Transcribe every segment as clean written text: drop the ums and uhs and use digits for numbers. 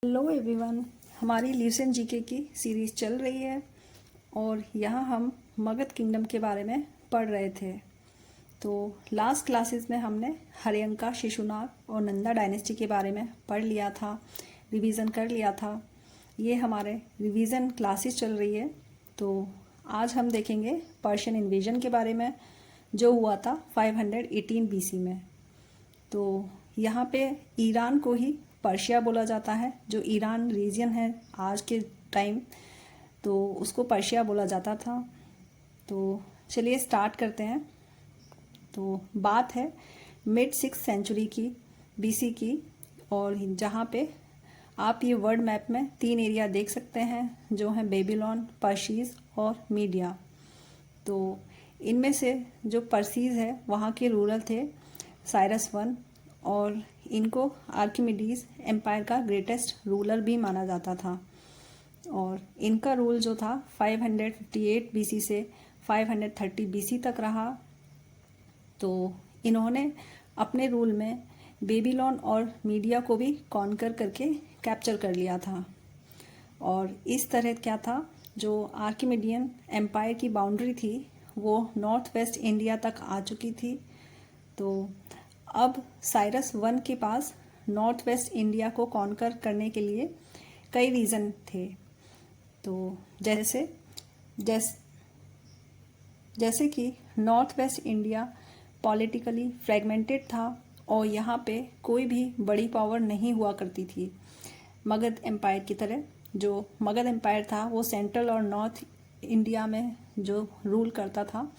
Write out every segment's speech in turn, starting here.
Hello everyone, हमारी listen GK की series चल रही है और यहाँ हम मगध किंगडम के बारे में पढ़ रहे थे। तो लास्ट क्लासेस में हमने हर्यंका, शिशुनाग और नंदा डायनेस्टी के बारे में पढ़ लिया था, रिवीजन कर लिया था। ये हमारे रिवीजन क्लासेस चल रही है। तो आज हम देखेंगे पर्शियन इन्वेजन के बारे में जो हुआ था 518 बीसी में। तो यहाँ पे ईरान को ही पर्शिया बोला जाता है। जो ईरान रीजन है आज के टाइम, तो उसको पर्शिया बोला जाता था। तो चलिए स्टार्ट करते हैं। तो बात है मिड 6th सेंचुरी की बीसी की, और जहाँ पे आप ये वर्ल्ड मैप में 3 एरिया देख सकते हैं जो हैं बेबीलोन, पर्शियस और मीडिया। तो इनमें से जो पर्सीज है वहाँ के रूलर थे साइरस वन, और इनको आर्किमिडीज एम्पायर का ग्रेटेस्ट रूलर भी माना जाता था। और इनका रूल जो था 558 बीसी से 530 बीसी तक रहा। तो इन्होंने अपने रूल में बेबीलोन और मीडिया को भी कॉन्कर करके कैप्चर कर लिया था। और इस तरह क्या था, जो आर्किमिडियन एम्पायर की बाउंड्री थी वो नॉर्थ वेस्ट इंडिया तक आ चुकी थी। तो अब साइरस वन के पास नॉर्थ वेस्ट इंडिया को कॉन्कर करने के लिए कई रीज़न थे। तो जैसे कि north west India politically fragmented था और यहाँ पे कोई भी बड़ी पावर नहीं हुआ करती थी मगध एम्पायर की तरह। जो मगध एम्पायर था वो सेंट्रल और नॉर्थ इंडिया में जो रूल करता था,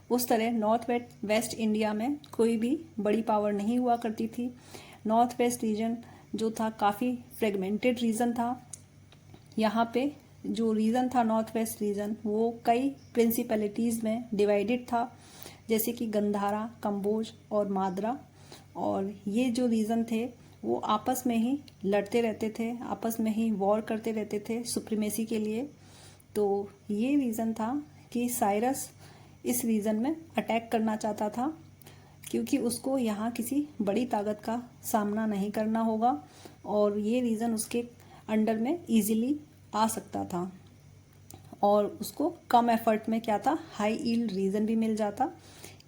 उस तरह नॉर्थ वेस्ट इंडिया में कोई भी बड़ी पावर नहीं हुआ करती थी। नॉर्थ वेस्ट रीजन जो था काफ़ी फ्रेगमेंटेड रीजन था। यहाँ पे जो रीजन था नॉर्थ वेस्ट रीजन वो कई प्रिंसिपैलिटीज़ में डिवाइडेड था, जैसे कि गंधारा, कंबोज और माद्रा। और ये जो रीजन थे वो आपस में ही लड़ते रहते थे, आपस में ही वॉर करते रहते थे सुप्रीमेसी के लिए। तो ये रीज़न था कि साइरस इस रीजन में अटैक करना चाहता था, क्योंकि उसको यहाँ किसी बड़ी ताकत का सामना नहीं करना होगा और ये रीजन उसके अंडर में इजीली आ सकता था। और उसको कम एफर्ट में क्या था, हाई यील्ड रीजन भी मिल जाता।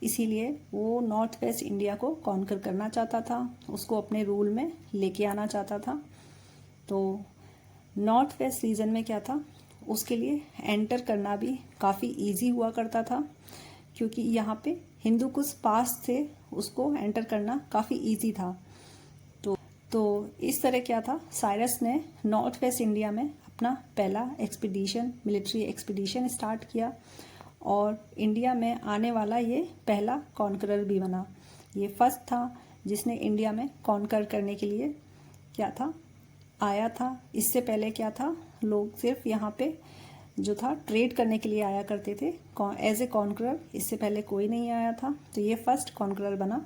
इसीलिए वो नॉर्थ वेस्ट इंडिया को कॉन्कर करना चाहता था, उसको अपने रूल में लेके आना चाहता था। तो नॉर्थ वेस्ट रीजन में क्या था, उसके लिए एंटर करना भी काफ़ी इजी हुआ करता था, क्योंकि यहाँ पे हिंदू कुश पास से उसको एंटर करना काफ़ी इजी था। तो इस तरह क्या था, साइरस ने नॉर्थ वेस्ट इंडिया में अपना पहला मिलिट्री एक्सपीडिशन स्टार्ट किया और इंडिया में आने वाला ये पहला कॉन्करर भी बना। ये फर्स्ट था जिसने इंडिया में कॉन्कर करने के लिए क्या था, आया था। इससे पहले क्या था, लोग सिर्फ यहाँ पे जो था ट्रेड करने के लिए आया करते थे एज ए कॉन्करर। इससे पहले कोई नहीं आया था। तो ये फर्स्ट कॉन्करर बना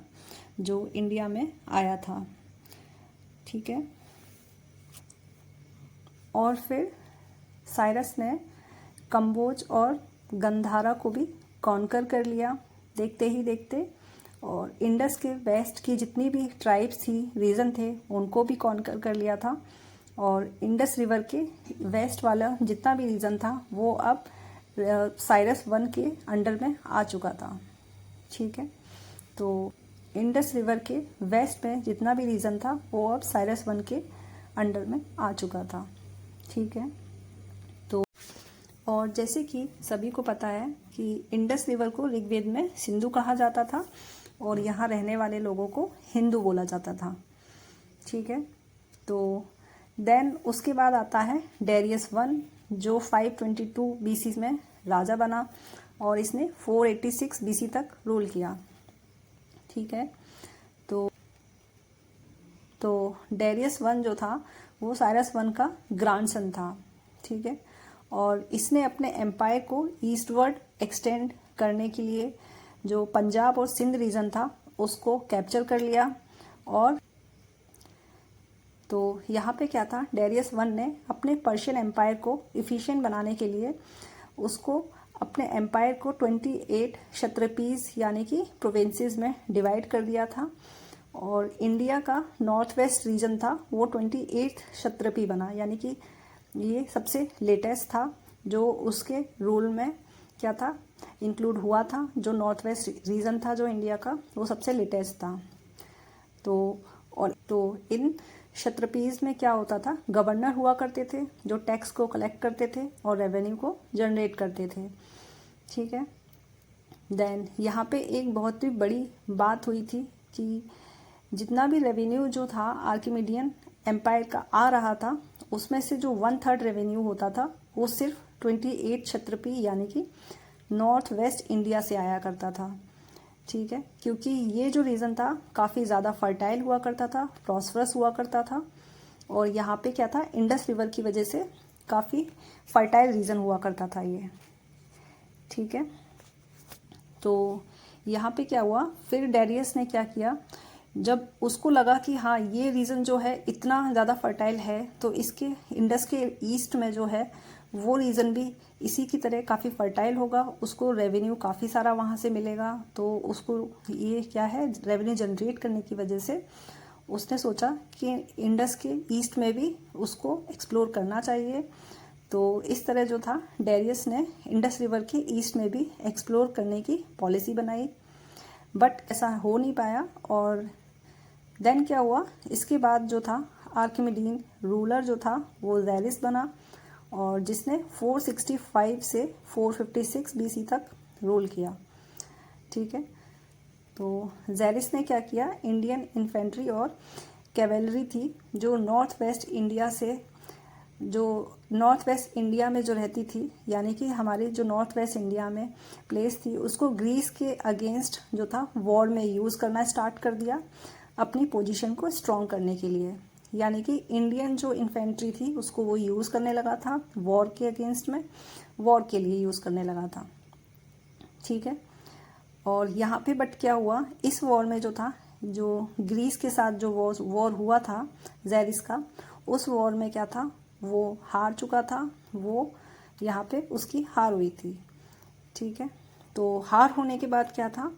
जो इंडिया में आया था। ठीक है। और फिर साइरस ने कंबोज और गंधारा को भी कॉन्कर कर लिया देखते ही देखते। और इंडस के वेस्ट की जितनी भी ट्राइब्स थी, रीजन थे, उनको भी कॉन्कर कर लिया था। और इंडस रिवर के वेस्ट वाला जितना भी रीजन था वो अब साइरस वन के अंडर में आ चुका था। ठीक है। तो इंडस रिवर के वेस्ट में जितना भी रीजन था वो अब साइरस वन के अंडर में आ चुका था। ठीक है। तो और जैसे कि सभी को पता है कि इंडस रिवर को ऋग्वेद में सिंधु कहा जाता था और यहाँ रहने वाले लोगों को हिंदू बोला जाता था। ठीक है। तो देन उसके बाद आता है डेरियस वन, जो 522 बीसी में राजा बना और इसने 486 बीसी तक रूल किया। ठीक है। तो डेरियस वन जो था वो साइरस वन का ग्रैंडसन था। ठीक है। और इसने अपने एम्पायर को ईस्टवर्ड एक्सटेंड करने के लिए जो पंजाब और सिंध रीजन था उसको कैप्चर कर लिया। और तो यहाँ पे क्या था, डेरियस वन ने अपने पर्शियन एम्पायर को इफिशिएंट बनाने के लिए उसको अपने एम्पायर को 28 क्षत्रपीज यानी कि प्रोविंसेस में डिवाइड कर दिया था। और इंडिया का नॉर्थ वेस्ट रीजन था वो 28th क्षत्रपी बना, यानी कि ये सबसे लेटेस्ट था जो उसके रूल में क्या था इंक्लूड हुआ था। जो नॉर्थ वेस्ट रीजन था जो इंडिया का वो सबसे लेटेस्ट था। तो इन क्षत्रपीज में क्या होता था, गवर्नर हुआ करते थे जो टैक्स को कलेक्ट करते थे और रेवेन्यू को जनरेट करते थे। ठीक है, देन यहाँ पे एक बहुत ही बड़ी बात हुई थी कि जितना भी रेवेन्यू जो था आर्किमिडियन एम्पायर का आ रहा था उसमें से जो 1/3 रेवेन्यू होता था वो सिर्फ 28 क्षत्रपी यानी कि नॉर्थ वेस्ट इंडिया से आया करता था। ठीक है, क्योंकि ये जो रीजन था काफ़ी ज़्यादा फर्टाइल हुआ करता था, प्रॉस्परस हुआ करता था, और यहाँ पे क्या था इंडस रिवर की वजह से काफ़ी फर्टाइल रीजन हुआ करता था ये। ठीक है, तो यहाँ पे क्या हुआ, फिर डेरियस ने क्या किया, जब उसको लगा कि हाँ ये रीजन जो है इतना ज़्यादा फर्टाइल है तो इसके इंडस के ईस्ट में जो है वो रीजन भी इसी की तरह काफ़ी फर्टाइल होगा, उसको रेवेन्यू काफ़ी सारा वहाँ से मिलेगा। तो उसको ये क्या है रेवेन्यू जनरेट करने की वजह से उसने सोचा कि इंडस के ईस्ट में भी उसको एक्सप्लोर करना चाहिए। तो इस तरह जो था डेरियस ने इंडस रिवर के ईस्ट में भी एक्सप्लोर करने की पॉलिसी बनाई, बट ऐसा हो नहीं पाया। और देन क्या हुआ, इसके बाद जो था आर्किमिडीन रूलर जो था वो ज़ेरिस बना और जिसने 465 से 456 बीसी तक रूल किया। ठीक है, तो ज़ेरिस ने क्या किया, इंडियन इन्फेंट्री और कैवेलरी थी जो नॉर्थ वेस्ट इंडिया में जो रहती थी, यानी कि हमारी जो नॉर्थ वेस्ट इंडिया में प्लेस थी उसको ग्रीस के अगेंस्ट जो था वॉर में यूज़ करना स्टार्ट कर दिया अपनी पोजीशन को स्ट्रॉन्ग करने के लिए। यानी कि इंडियन जो इन्फेंट्री थी उसको वो यूज़ करने लगा था वॉर के अगेंस्ट में, वॉर के लिए यूज़ करने लगा था। ठीक है, और यहाँ पे बट क्या हुआ, इस वॉर में जो था जो ग्रीस के साथ जो वॉर हुआ था ज़ेरिस का, उस वॉर में क्या था वो हार चुका था, वो यहाँ पे उसकी हार हुई थी। ठीक है, तो हार होने के बाद क्या था,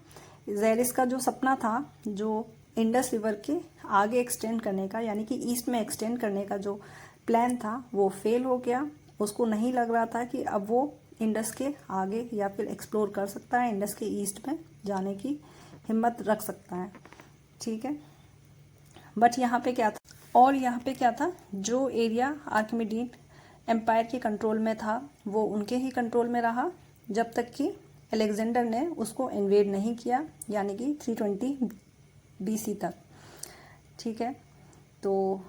ज़ेरिस का जो सपना था जो इंडस रिवर के आगे एक्सटेंड करने का, यानी कि ईस्ट में एक्सटेंड करने का जो प्लान था वो फेल हो गया। उसको नहीं लग रहा था कि अब वो इंडस के आगे या फिर एक्सप्लोर कर सकता है, इंडस के ईस्ट में जाने की हिम्मत रख सकता है। ठीक है, बट यहाँ पे क्या था, और यहाँ पे क्या था, जो एरिया आर्किमिडीन एम्पायर के कंट्रोल में था वो उनके ही कंट्रोल में रहा जब तक कि अलेक्जेंडर ने उसको इन्वेड नहीं किया, यानी कि 320 बीसी तक। ठीक है, तो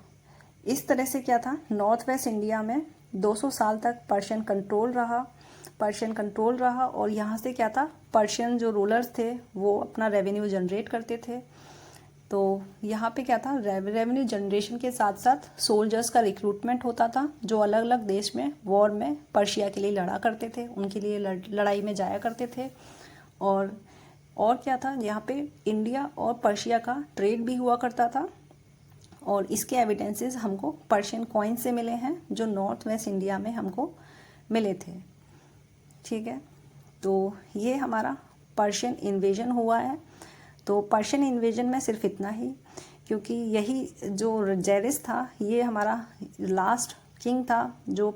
इस तरह से क्या था, नॉर्थ वेस्ट इंडिया में 200 साल तक पर्शियन कंट्रोल रहा और यहाँ से क्या था, पर्शियन जो रूलर्स थे वो अपना रेवेन्यू जनरेट करते थे। तो यहाँ पे क्या था, रेवेन्यू जनरेशन के साथ साथ सोल्जर्स का रिक्रूटमेंट होता था जो अलग अलग देश में वॉर में पर्शिया के लिए लड़ा करते थे, उनके लिए लड़ाई में जाया करते थे। और क्या था, यहाँ पे इंडिया और पर्शिया का ट्रेड भी हुआ करता था और इसके एविडेंसेस हमको पर्शियन कॉइन से मिले हैं जो नॉर्थ वेस्ट इंडिया में हमको मिले थे। ठीक है, तो ये हमारा पर्शियन इन्वेजन हुआ है। तो पर्शियन इन्वेजन में सिर्फ इतना ही, क्योंकि यही जो ज़ेरिस था ये हमारा लास्ट किंग था जो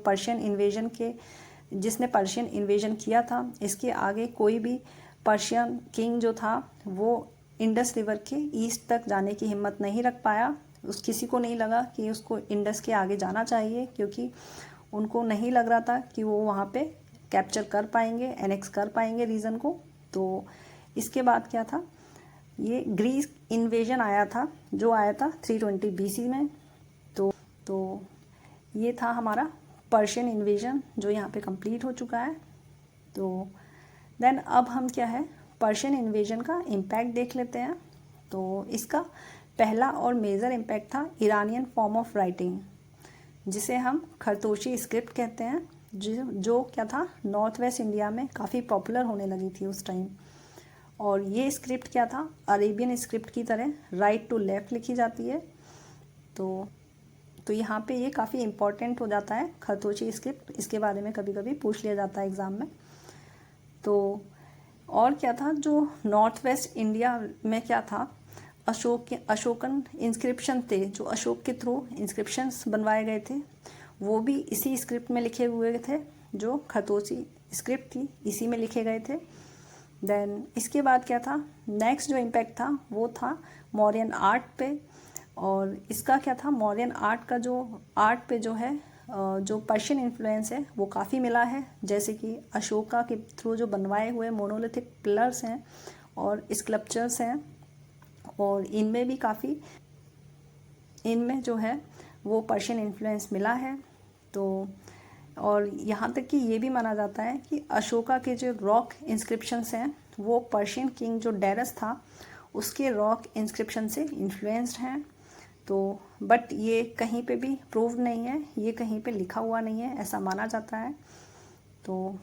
जिसने पर्शियन इन्वेजन किया था। इसके आगे कोई भी पर्शियन किंग जो था वो इंडस रिवर के ईस्ट तक जाने की हिम्मत नहीं रख पाया। किसी को नहीं लगा कि उसको इंडस के आगे जाना चाहिए, क्योंकि उनको नहीं लग रहा था कि वो वहाँ पे कैप्चर कर पाएंगे, एनेक्स कर पाएंगे रीजन को। तो इसके बाद क्या था, ये ग्रीस इन्वेजन आया था जो आया था 320 बीसी में। तो ये था हमारा पर्शियन इन्वेजन जो यहाँ पे कंप्लीट हो चुका है। तो देन अब हम क्या है, पर्शियन इन्वेजन का इम्पैक्ट देख लेते हैं। तो इसका पहला और मेजर इम्पैक्ट था इरानियन फॉर्म ऑफ राइटिंग, जिसे हम खरतोशी स्क्रिप्ट कहते हैं, जो क्या था नॉर्थ वेस्ट इंडिया में काफ़ी पॉपुलर होने लगी थी उस टाइम। और ये स्क्रिप्ट क्या था, अरेबियन स्क्रिप्ट की तरह राइट टू लेफ़्ट लिखी जाती है। तो यहाँ पे ये काफ़ी इम्पॉर्टेंट हो जाता है खरतोशी स्क्रिप्ट, इसके बारे में कभी कभी पूछ लिया जाता है एग्ज़ाम में। तो और क्या था, जो नॉर्थ वेस्ट इंडिया में क्या था, अशोकन इंस्क्रिप्शन थे, जो अशोक के थ्रू इंस्क्रिप्शंस बनवाए गए थे, वो भी इसी स्क्रिप्ट में लिखे हुए थे, जो खरतोसी स्क्रिप्ट थी इसी में लिखे गए थे। देन इसके बाद क्या था, नेक्स्ट जो इम्पैक्ट था वो था मौर्यन आर्ट पे। और इसका क्या था, मौर्यन आर्ट का जो आर्ट पे जो है जो पर्शियन इन्फ्लुएंस है वो काफ़ी मिला है। जैसे कि अशोका के थ्रू जो बनवाए हुए मोनोलिथिक पिलर्स हैं और स्कल्पचर्स हैं, और इनमें भी काफ़ी, इनमें जो है वो पर्शियन इन्फ्लुएंस मिला है। तो और यहाँ तक कि ये भी माना जाता है कि अशोका के जो रॉक इंस्क्रिप्शंस हैं वो पर्शियन किंग जो डेरस था उसके रॉक इंस्क्रिप्शन से इन्फ्लुएंस्ड हैं। तो बट ये कहीं पे भी प्रूव नहीं है, ये कहीं पे लिखा हुआ नहीं है, ऐसा माना जाता है। तो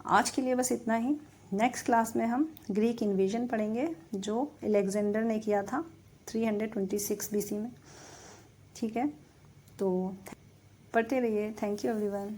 आज के लिए बस इतना ही। नेक्स्ट क्लास में हम ग्रीक इन्वेजन पढ़ेंगे जो अलेक्जेंडर ने किया था 326 BC में। ठीक है, तो पढ़ते रहिए। Thank you everyone.